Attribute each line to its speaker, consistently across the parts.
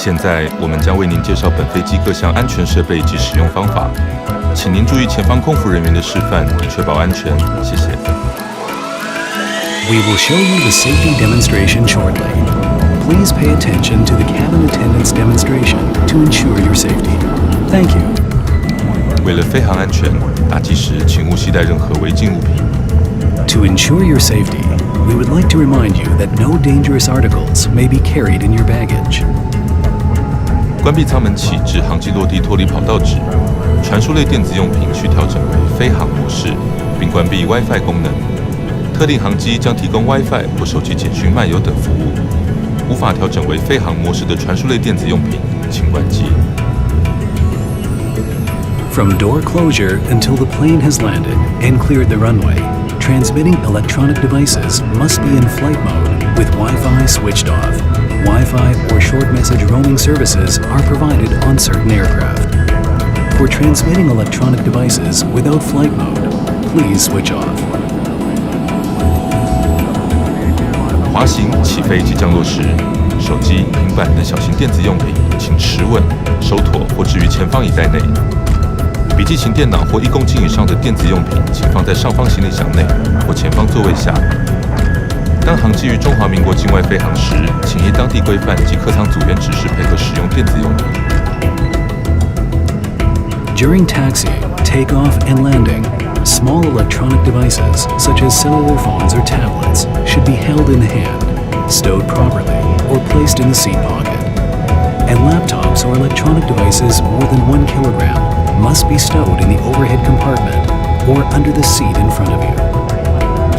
Speaker 1: 现在我们将为您介绍本飞机各项安全设备及使用方法，请您注意前方空服人员的示范，以确保安全。谢谢。
Speaker 2: We will show you the safety demonstration shortly. Please pay attention to the cabin attendant's demonstration to ensure your safety. Thank you.
Speaker 1: 为了飞行安全，搭机时请勿携带任何违禁物品。
Speaker 2: To ensure your safety, we would like to remind you that no dangerous articles may be carried in your baggage.
Speaker 1: 关闭舱门起至航机落地脱离跑道止，传输类电子用品需调整为飞行模式，并关闭 WiFi 功能。特定航机将提供 WiFi 或手机简讯漫游等服务，无法调整为飞行模式的传输类电子用品，请关机。
Speaker 2: From door closure until the plane has landed and cleared the runway, transmitting electronic devices must be in flight mode with Wi-Fi switched off. Wi-Fi or short message roaming services are provided on certain aircraft. For transmitting electronic devices without flight mode, please switch off.
Speaker 1: 滑行、起飞及降落时，手机、平板等小型电子用品请持稳、收妥或置于前方椅袋内。笔记型电脑或1公斤以上的电子用品，请放在上方行李箱内或前方座位下。当航机于中华民国境外飞航时，请依当地规范及客舱组员指示配合使用电子用品。
Speaker 2: During taxiing, takeoff, and landing, small electronic devices such as cellular phones or tablets should be held in the hand, stowed properly, or placed in the seat pocket. And laptops or electronic devices more than 1 kilogram must be stowed in the overhead compartment or under the seat in front of you.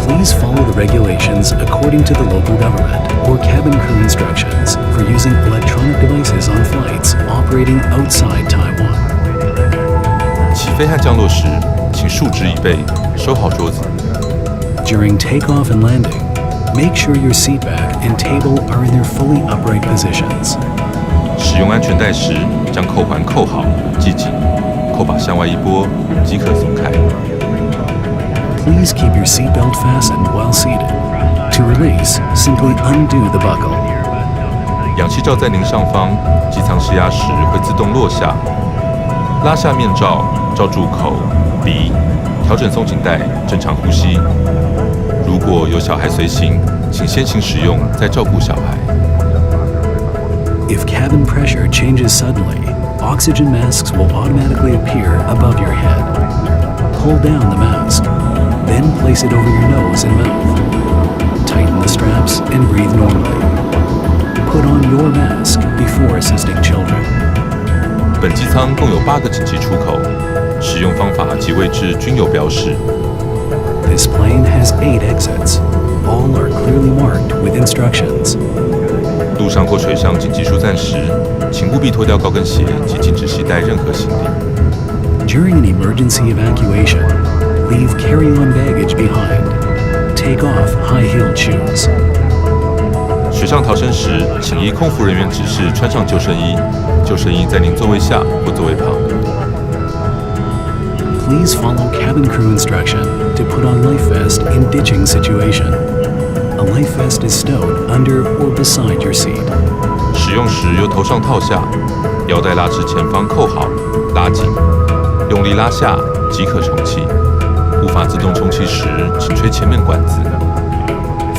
Speaker 2: Please follow the regulations according to the local government or cabin crew instructions for using electronic devices on flights operating outside Taiwan.
Speaker 1: 起飞和降落时，请竖直椅背，收好桌子。
Speaker 2: During takeoff and landing, make sure your seat back and table are in their fully upright positions.
Speaker 1: 使用安全带时，将扣环扣好、系紧，扣把向外一拨，即可松开。
Speaker 2: Please keep your seatbelt fastened while seated. To release, simply undo the buckle.
Speaker 1: 氧气罩在您上方，机舱失压时会自动落下。拉下面罩，罩住口、鼻，调整松紧带，正常呼吸。如果有小孩随行，请先行使用，再照顾小孩。
Speaker 2: If cabin pressure changes suddenly, oxygen masks will automatically appear above your head. Pull down the mask, then place it over your nose and mouth. Tighten the straps and breathe normally. Put on your mask before assisting children.
Speaker 1: 本机舱共有8个紧急出口，使用方法及位置均有标示。
Speaker 2: This plane has 8 exits. All are clearly marked with instructions.
Speaker 1: 路上或水上紧急疏散时，请务必脱掉高跟鞋及禁止携带任何行李。
Speaker 2: During an emergency evacuation, leave carry-on baggage behind. Take off high-heeled shoes.
Speaker 1: 水上逃生时，请依空服人员指示穿上救生衣，救生衣在您座位下或座位旁。
Speaker 2: Please follow cabin crew instruction to put on life vest in ditching situation. A life vest is stowed under or beside your seat.
Speaker 1: 使用时由头上套下，腰带拉至前方扣好，拉紧，用力拉下即可充气。无法自动充气时，请吹前面管子。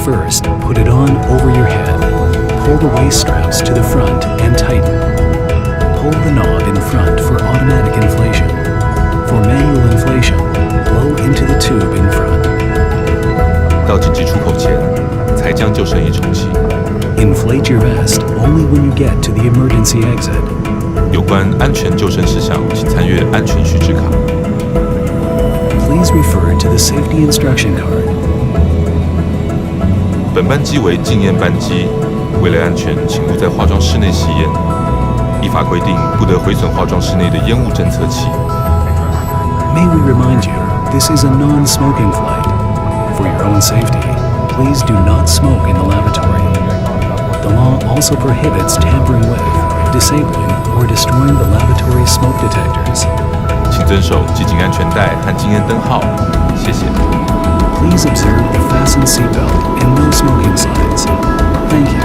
Speaker 2: First, put it on over your head. Pull the waist straps to the front and tighten. Pull the knob in front for automatic inflation. For manual inflation, blow into the tube in front.
Speaker 1: 到紧急出口前，才将救生衣充气。
Speaker 2: Inflate your vest only when you get to the emergency exit.
Speaker 1: 有关安全救生事项，请参阅安全须知卡。
Speaker 2: Please refer to the safety instruction card.
Speaker 1: 本班机为禁烟班机，为了安全，请勿在化妆室内吸烟。依法规定，不得毁损化妆室内的烟雾侦测器。
Speaker 2: May we remind you, this is a non-smoking flight. For your own safety, please do not smoke in the lavatory. The law also prohibits tampering with, disabling, or destroying the lavatory smoke detectors.
Speaker 1: 请遵守系紧安全带和禁烟灯号，谢谢。
Speaker 2: Please observe the fastened seatbelt and no smoking signs. Thank you.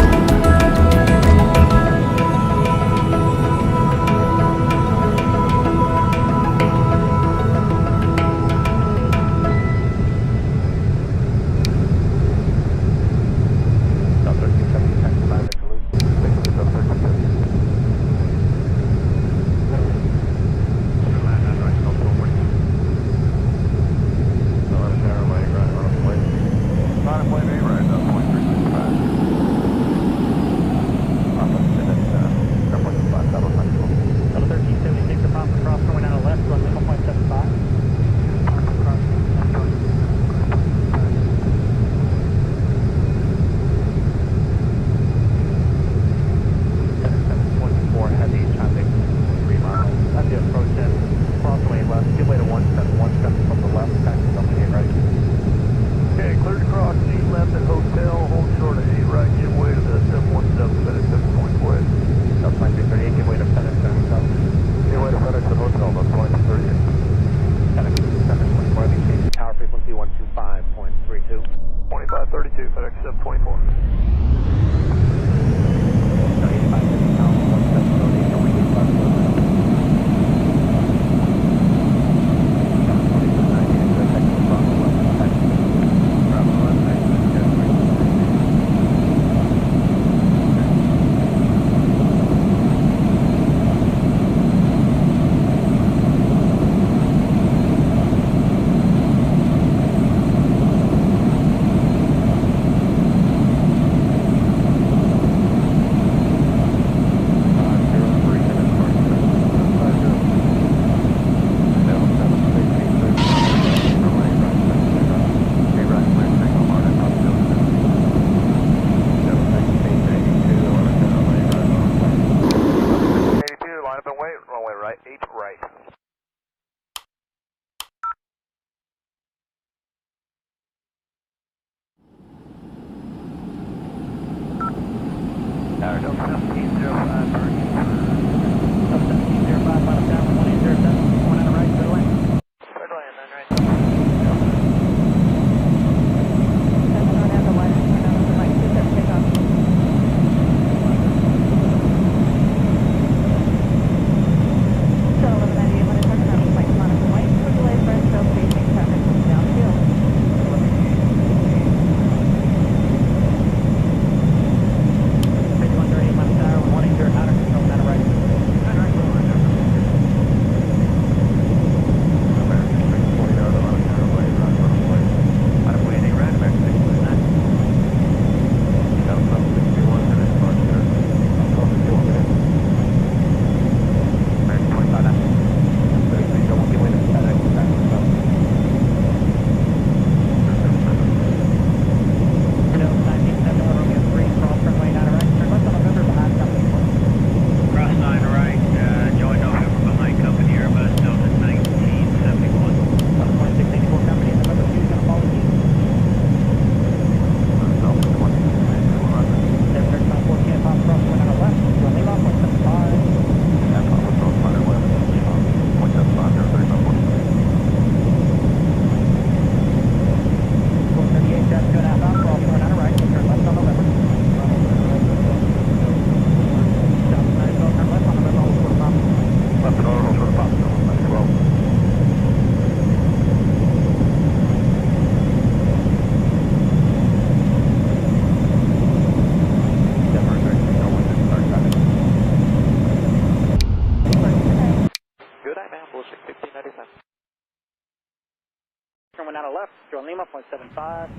Speaker 3: Join Lima, 0.75.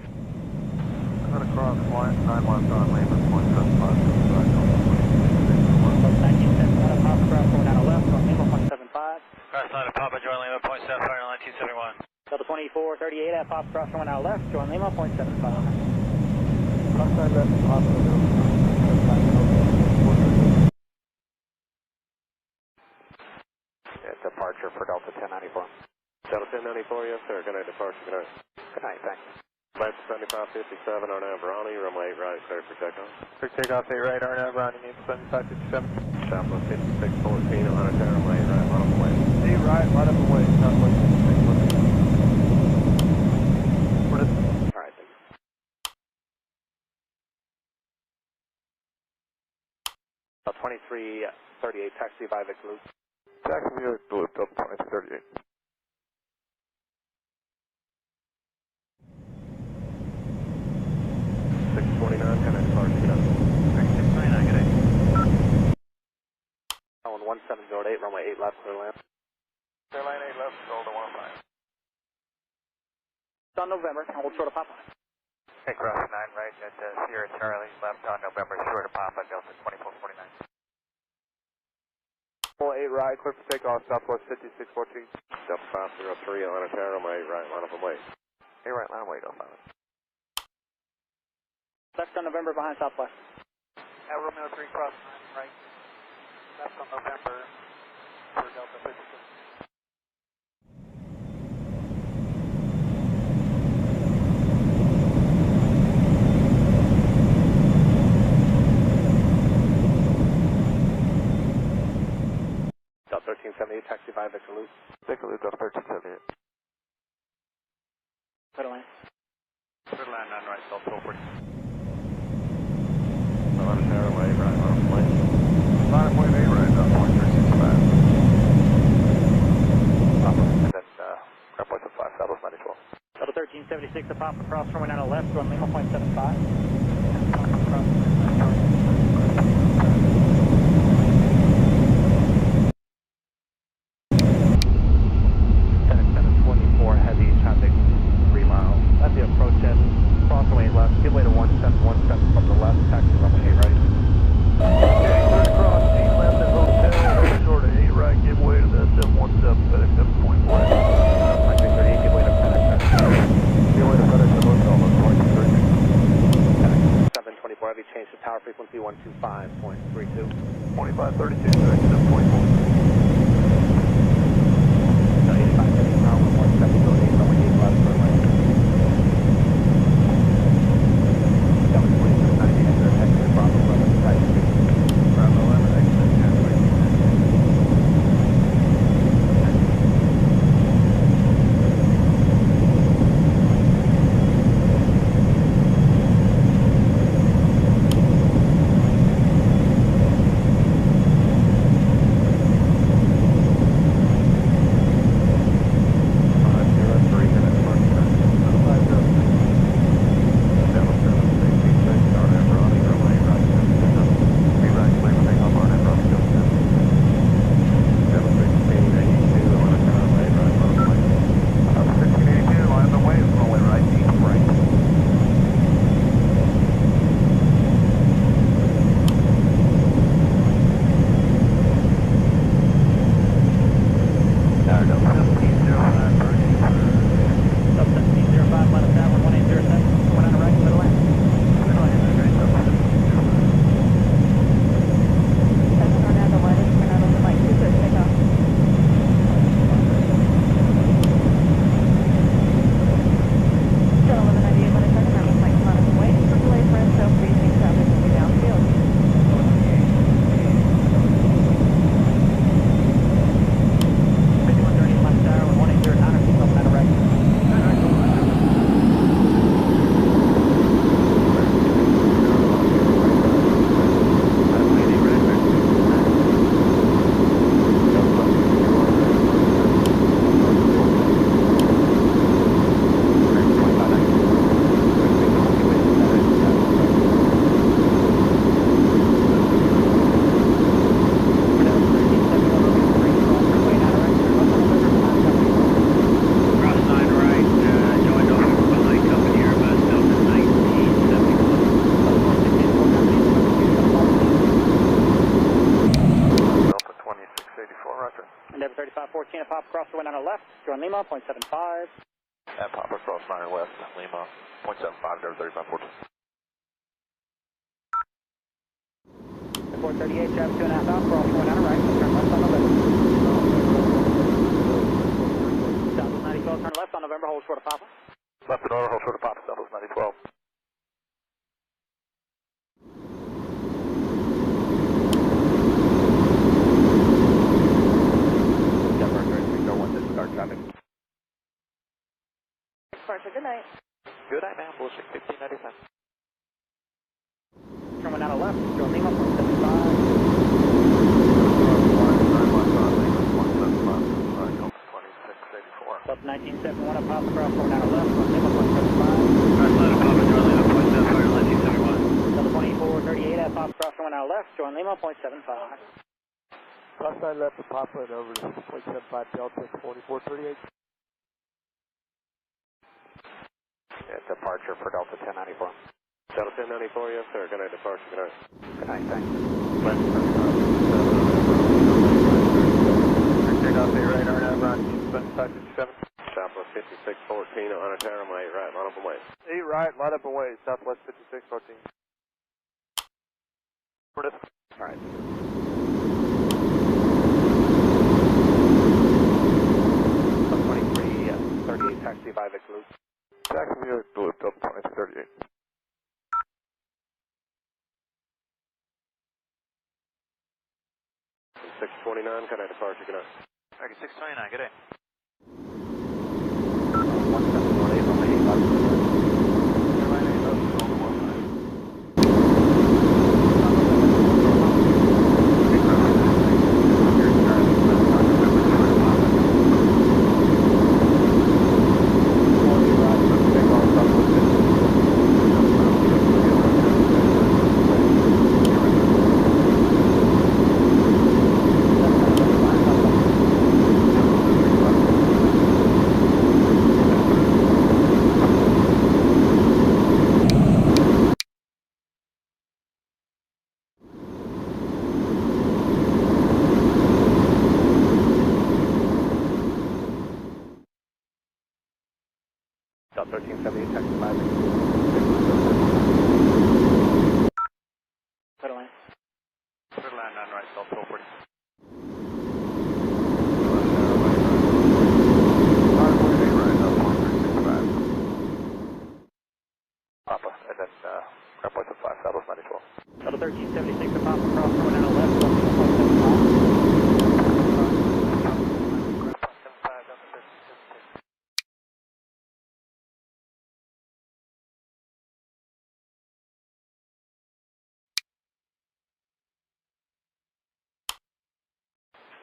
Speaker 4: Cut across flight, 9 left on Lima, 0.75.
Speaker 3: 1971 Papa, cross 49 left, join Lima, 0.75.
Speaker 5: Cross line of Papa, join Lima, 0.75, 1971.
Speaker 3: Delta 2438 at Papa, cross 49 left, join Lima, 0.75.
Speaker 4: Left side left, Papa,
Speaker 6: Departure for Delta 1094.
Speaker 4: Delta 1094, yes sir. Good night, departure. Good night.
Speaker 6: Good night, thanks.
Speaker 4: Flight 7557, RNAV Ronnie, runway 8 right, clear for takeoff.
Speaker 5: For takeoff, 8 right, RNAV, Ronnie, 7557.
Speaker 4: Southwest 5614, on a runway 8 right, line up away.
Speaker 5: 8 right, line up away, Southwest 5614.
Speaker 6: All right, thanks. Delta 2338, taxi by Vic Loop.
Speaker 4: Taxi Vic Loop, Delta 2338. 629, kind of departure, good night.
Speaker 6: 629, good day. Island 1708, runway 8 left, clear land.
Speaker 4: Clear line 8 left, Delta 15.
Speaker 3: It's on November, and hold short of Papa.
Speaker 5: Okay, cross 9 right at Sierra Charlie, left on November, short of Papa, Delta 2449.
Speaker 4: 8 right, clear for takeoff, Southwest 5614. Delta 503, on a runway 8 right, line up and wait.
Speaker 6: 8 right, line away, Delta 5.
Speaker 3: Left on November behind Southwest.
Speaker 5: Romeo 3, cross 9 right, left on November, for Delta 56.
Speaker 6: Delta 1378, taxi by Victor Loop.
Speaker 4: Victor Loop, Delta 1378.
Speaker 3: Clear land.
Speaker 5: Clear land on right, Delta 1240.
Speaker 4: On a runway 8 right, line up and wait.
Speaker 5: Line up way 8 right, Delta 1365.
Speaker 6: Papa, and then grab point of 5, Southwest 912.
Speaker 3: Delta 1376 at Papa, cross 49 left, join Lima, 0.75.
Speaker 6: Heavy traffic, 3 miles. At the approach end, cross away left, give way to 1717 from the left, taxi runway 8 right.
Speaker 4: Okay, clear across, 8 left at hotel, hold short of 8 right, give way to the 717, FedEx 7.4.
Speaker 6: Mike 338, give way to FedEx.
Speaker 4: Give way to FedEx at hotel, that's 23.
Speaker 6: FedEx 724 heavy, change to tower frequency 125.32.
Speaker 4: 2532, FedEx 7.4.
Speaker 6: 85 heavy, power 1708, runway 8 left, runway. Delta 2690, exit, exit, Bravo 11, type 6.
Speaker 4: Bravo 11, exit, halfway.
Speaker 3: 3514 at Papa Cross runway 9 left, join Lima, 0.75.
Speaker 4: At Papa Cross 9 West, Lima, 0.75, there 3514.
Speaker 3: 438, traffic 2.5 out, cross runway 9 right, turn left on November. Southwest 9012, turn left on November, hold short of Papa.
Speaker 4: Left in order, hold short of Papa, Southwest 9012.
Speaker 6: Denver 3301, disregard traffic.
Speaker 5: Departure, good night.
Speaker 4: Good night, ma'am. Bullshit 1597.
Speaker 3: Runway 9 left, join Lima, 0.75. Plus 1971 at Papa Cross runway 9 left, join Lima, 0.75. Delta 2438 at Papa Cross runway 9 left, join Lima, 0.75.
Speaker 4: Cross 9 left to Papa and over to 0.75 Delta 2438.
Speaker 6: Yeah, departure for Delta 1094.
Speaker 4: Delta 1094, yes sir. Good night, departure. Good night.
Speaker 6: Good night, thanks.
Speaker 4: Left turn across 87 on Airline,
Speaker 6: Takeoff A right, RNAV on team 7557.
Speaker 4: Southwest 5614 on a tower, my 8 right, line up and wait.
Speaker 6: 8 right, line up and wait, Southwest 5614. Alright. Plus 2338, taxi by Victor Loop.
Speaker 4: Taxi via Blue, Delta 2338. $629, good night, departure, good night.
Speaker 6: Okay, 629, good day.
Speaker 3: 1718, runway 8 left,
Speaker 4: Airline 8 left, Golden 15.
Speaker 6: Delta 1378, taxi by Victor Loop.
Speaker 3: Clear line.
Speaker 6: Clear line 9 right, Delta 1240.
Speaker 4: Papa, and then airport to 5, Southwest 9012.
Speaker 3: Delta 1376 at Papa Cross runway 9 left, join Lima, 0.75.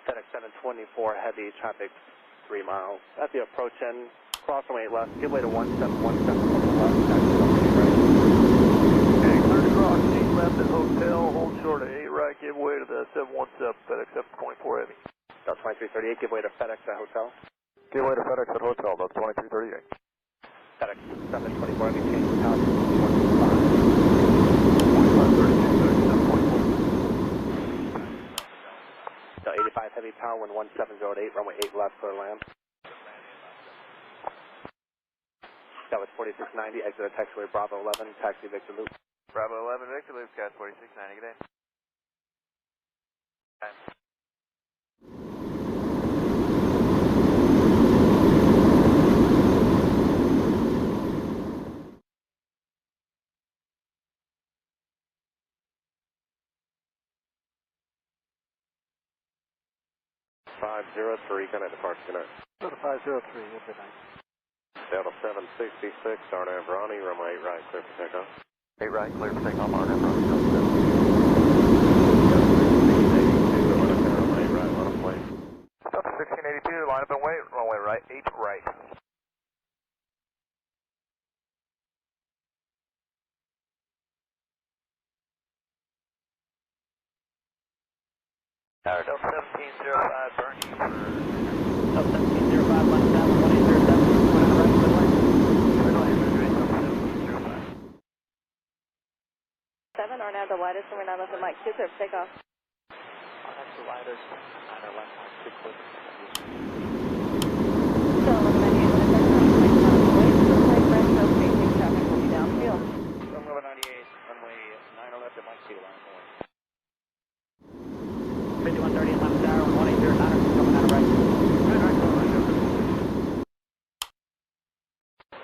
Speaker 6: FedEx 724 heavy traffic 3 miles. At the approach end, cross runway 8 left, give way to 1717 from the left, taxi runway 8 right.
Speaker 4: Okay, clear to cross 8 left at Hotel, hold short at 8 right, give way to the 717, FedEx 724 Heavy.
Speaker 6: Delta 2338, give way to FedEx at Hotel.
Speaker 4: Give way to FedEx at Hotel, that's 2338.
Speaker 6: FedEx 724 Heavy, change tower frequency 125.
Speaker 4: 2532, FedEx 724.
Speaker 6: Delta 85 Heavy, tower wind 1708, runway 8 left, clear land. Delta 4690, exit at taxiway Bravo 11, taxi Victor Loop.
Speaker 4: Bravo 11, Victor Loop, gas 4690, good day.
Speaker 6: Okay.
Speaker 4: Good night, departure, good night.
Speaker 6: Delta 503, good night.
Speaker 4: Delta 766, RNAV Ronnie, runway 8 right, clear for takeoff.
Speaker 6: 8 right, clear for takeoff, RNAV Ronnie, Delta 766.
Speaker 4: Delta 1682, on a tower, runway 8 right, line up and wait.
Speaker 6: Delta 1682, line up and wait, runway right, 8 right. Tower Delta 1705, Bernie for...
Speaker 3: Delta 1705, line up down, 1807, going on the right, clear line.
Speaker 6: Clear line, 9 right, Delta 1705.
Speaker 5: 7, or now the widest, and we're now looking like 2 clear for takeoff.
Speaker 6: That's the
Speaker 5: sliders, 9 or left, 2 clear.
Speaker 7: So 1198, when it's our flight time away, Triple Lake Rancho facing traffic will be downfield.
Speaker 5: 1198, runway 9 or left, it might see the line away.
Speaker 3: 5130 Atlanta Tower, 11809, coming out of right.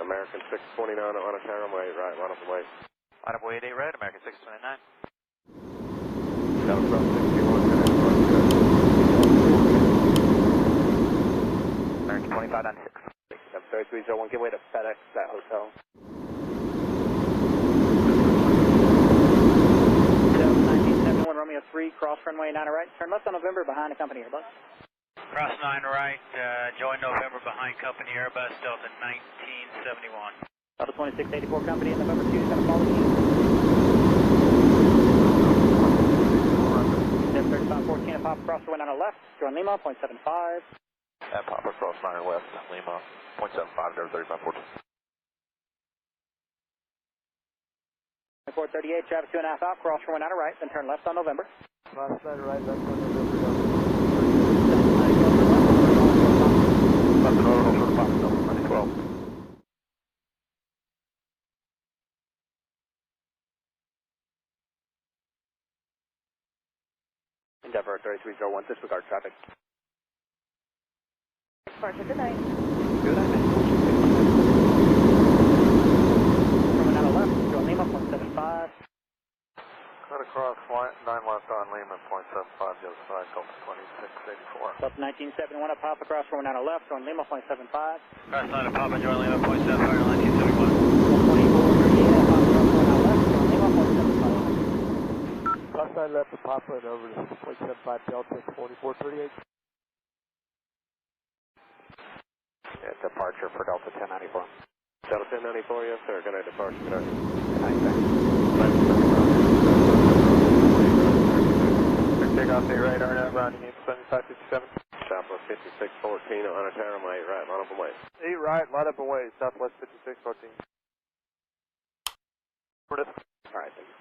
Speaker 6: American 629 Atlanta Tower, runway 8 right, line up and wait.
Speaker 5: Line up way 8 right, American 629.
Speaker 6: South 1261, connect RKSI.
Speaker 5: American 2596.
Speaker 6: 73301, give way to FedEx, that hotel.
Speaker 3: 1971 Romeo 3, cross runway 9 right, turn left on November behind the company Airbus.
Speaker 5: Cross 9 right, join November behind company Airbus, Delta 1971.
Speaker 3: Delta 2684 company in November 2 is going to follow you. 73514 at Papa cross runway 9 left, join Lima, 0.75.
Speaker 6: At Papa cross 9 west, Lima, 0.75, there 3514.
Speaker 3: 438, traffic 2.5 out, cross runway 9 right, then turn left on November.
Speaker 4: Cross 9 right, left on November, Delta 2438.
Speaker 3: Delta 912, turn left on November, all short Papa.
Speaker 6: Left and order, short of Papa, Delta 912. Endeavor 3301, disregard traffic.
Speaker 7: Departure, good night.
Speaker 3: Good night, man. Runway 9 left, join Lima, 0.75.
Speaker 4: Cut across 9 left on Lima, 0.75, the other side, Delta 2684.
Speaker 3: Delta 1971 at Papa cross runway 9 left, join Lima, 0.75.
Speaker 5: Cross 9 at Papa, join Lima, 0.75, 1971.
Speaker 3: Delta 2438 at Papa cross runway 9 left, join Lima, 0.75.
Speaker 4: Cross 9 left to Papa and over to 0.75 Delta 2438.
Speaker 6: Yeah, departure for Delta 1094. Delta 1094, yes sir, good night, departure, good night. Good night, thanks.
Speaker 4: Takeoff 8 right, RNAV rounding 7557.
Speaker 6: Southwest 5614 on a tower, runway 8 right, line up and wait.
Speaker 4: 8 right, line up and wait, Southwest 5614.
Speaker 6: Alright, thank you.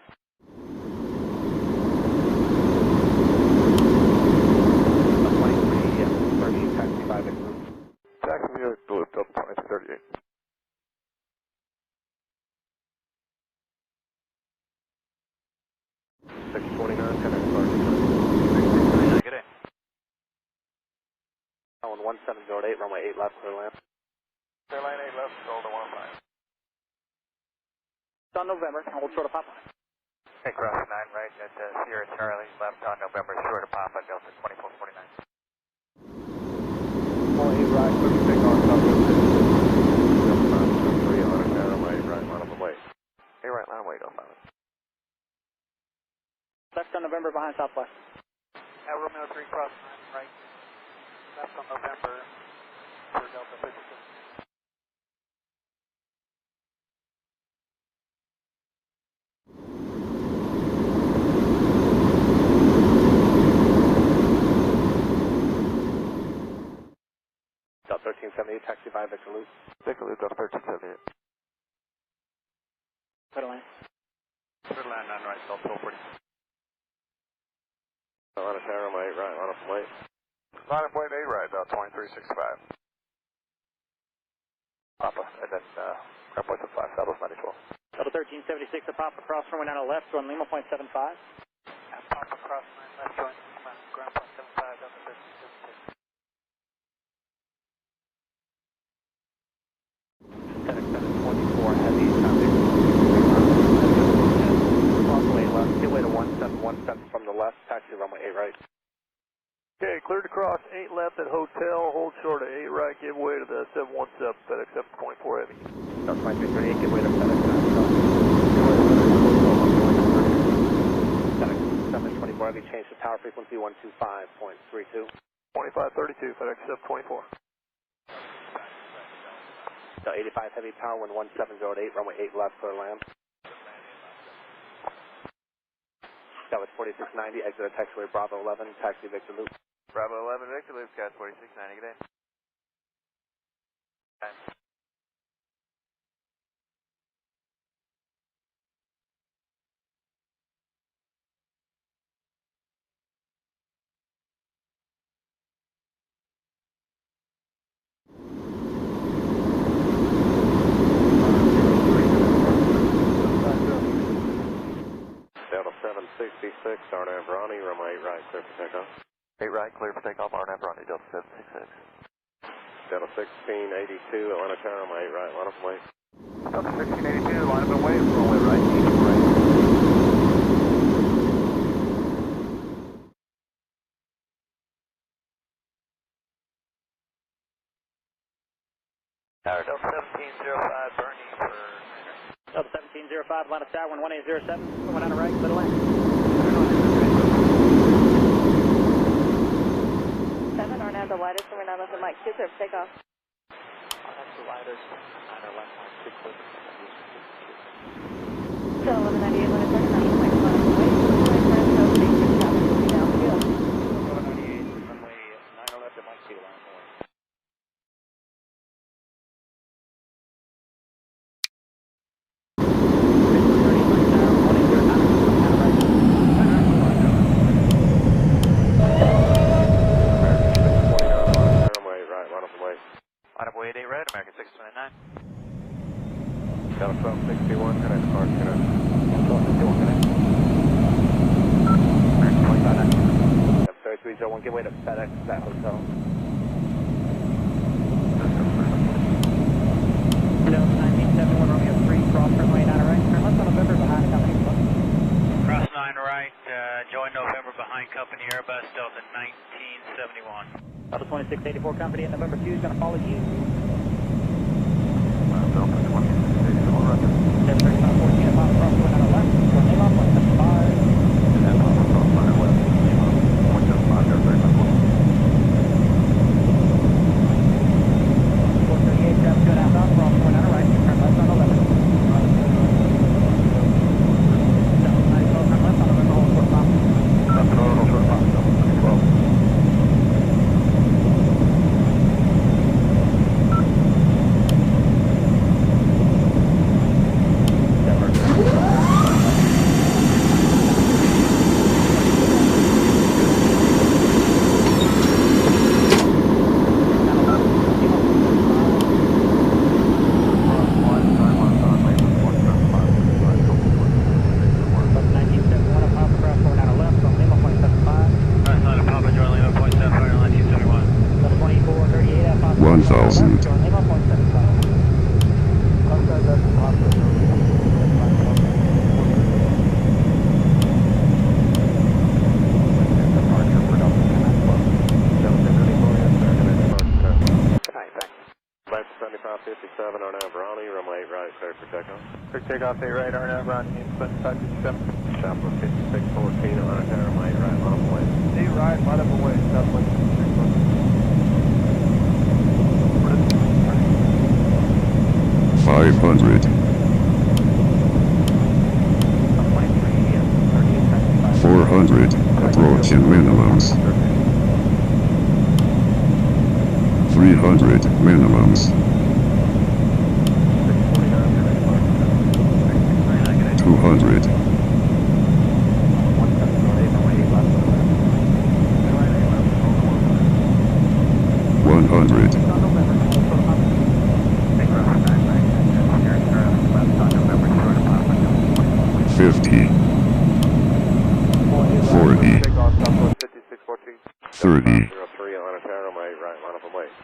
Speaker 6: Taxi 5 at Blue.
Speaker 4: Taxi view at Blue, Delta 2038.
Speaker 6: 629, connect departure, good night.
Speaker 5: 629, good day.
Speaker 6: On 1708, runway 8 left, clear land.
Speaker 4: Airline 8 left, Delta 15.
Speaker 3: On November, hold short of Papa.
Speaker 5: Okay, cross 9 right at Sierra Charlie, left on November, short of Papa, Delta 2449.
Speaker 4: 8 right, clear for takeoff, Southwest 5614.
Speaker 6: Delta 503 on a tower, runway 8 right, line up and wait. 8 right, line wait, Delta 5.
Speaker 3: Left on November behind Southwest.
Speaker 5: Romeo 3, cross 9 right, left on November, for Delta 56.
Speaker 6: Delta 1378, taxi 5 Victor Loop.
Speaker 4: Victor Loop, Delta 1378.
Speaker 3: Clear line.
Speaker 5: Clear land 9 right, Delta 1240.
Speaker 6: On a tower, runway 8 right, line up and wait.
Speaker 4: Line up, wait, 8 right, Delta 2365.
Speaker 6: Papa, and then grab points at 5, Southwest 912.
Speaker 3: Delta 1376 at Papa cross runway 9 left, join Lima, 0.75.
Speaker 5: At Papa, cross 9 left, join Lima, ground 0.75, Delta 1376.
Speaker 6: FedEx 724, heavy traffic, 3 miles, heavy approach in. Crossway left, give way to 1717 from the left, taxi runway 8 right.
Speaker 4: Okay, cleared to cross 8 left at Hotel, hold short at 8 right, give way to the 717, FedEx 724 Heavy.
Speaker 6: Delta 2338, give way to FedEx at Hotel.
Speaker 4: Give way to FedEx at Hotel, 1.38.
Speaker 6: FedEx 724 Heavy, change to tower frequency 125.32.
Speaker 4: 2532, FedEx 724.
Speaker 6: Delta 85 Heavy, tower 11708, runway 8 left, clear land. Delta 4690, exit at taxiway Bravo 11, taxi Victor Loop.
Speaker 4: Bravo 11, Victor Loop, Sky 4690, good day.
Speaker 6: RNAV Ronnie, runway 8 right, clear for takeoff.
Speaker 4: 8 right, clear for takeoff, RNAV Ronnie, Delta 766.
Speaker 6: Delta 1682, Atlanta Tower, runway 8 right, line up and wait.
Speaker 4: Delta 1682, line up and wait, runway right, 84 right. Tower Delta 1705, Bernie for
Speaker 3: Delta 1705, Atlanta Tower, 1807, going on the right, little end.
Speaker 7: 7, RNAV the widest, and we're now left at Mike 2, clear for takeoff.
Speaker 3: That's the widest, 911, Mike 2, clear.
Speaker 7: So 1198, when it's turning, that's Mike 1 up and wait. Look right retro facing traffic will be downfield.
Speaker 3: 1198, runway 9 left at Mike 2, line 4.
Speaker 4: Line up way 8 red, American 629.
Speaker 6: Delta 1261, connect car, connect.
Speaker 3: 1261, connect.
Speaker 4: American 25.
Speaker 6: 3301, give way to FedEx, that hotel.
Speaker 3: Delta 1971, Romeo 3, cross runway 9 right, turn left on November behind company.
Speaker 5: Cross 9 right, join November behind company Airbus Delta 1971.
Speaker 3: Delta 2684 company at November 2 is going to follow you.
Speaker 4: Delta 2684, roger.
Speaker 3: 73514 at Pop Cross going on the left, from name off 175.
Speaker 4: And then Papa Cross line west, Lima, 175, Delta 3514.
Speaker 3: 438, traffic 2.5 knots, cross going on the right, turn left on 11. Delta 912, turn left on November, hold short pop.
Speaker 4: Delta Nora, hold short pop, Delta 2012.
Speaker 6: Takeoff 8 right, RNAV Ronnie, 2557. Southwest 5614, Atlanta Tower, runway 8 right, line up and wait.
Speaker 4: 8 right, line up and wait, Southwest 5614.
Speaker 8: 500. 400, approaching minimums. 300, minimums. 200. 100. 50. 40. 30.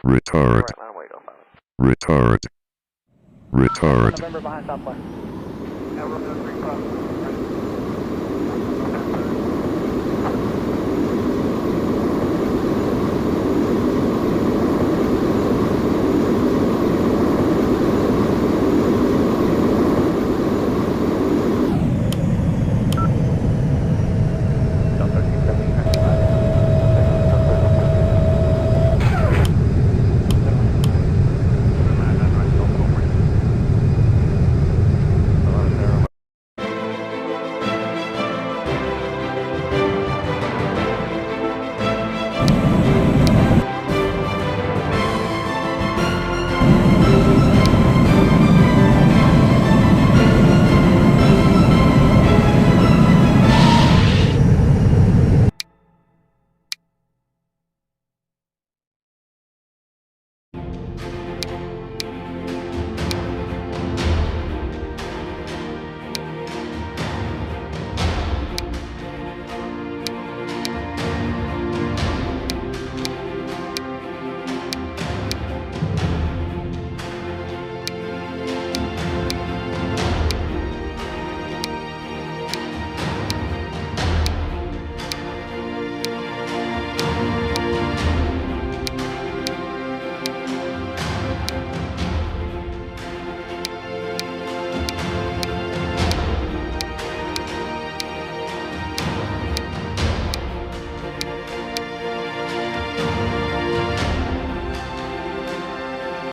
Speaker 8: Retard. Retard. Retard.
Speaker 3: November behind Southwest.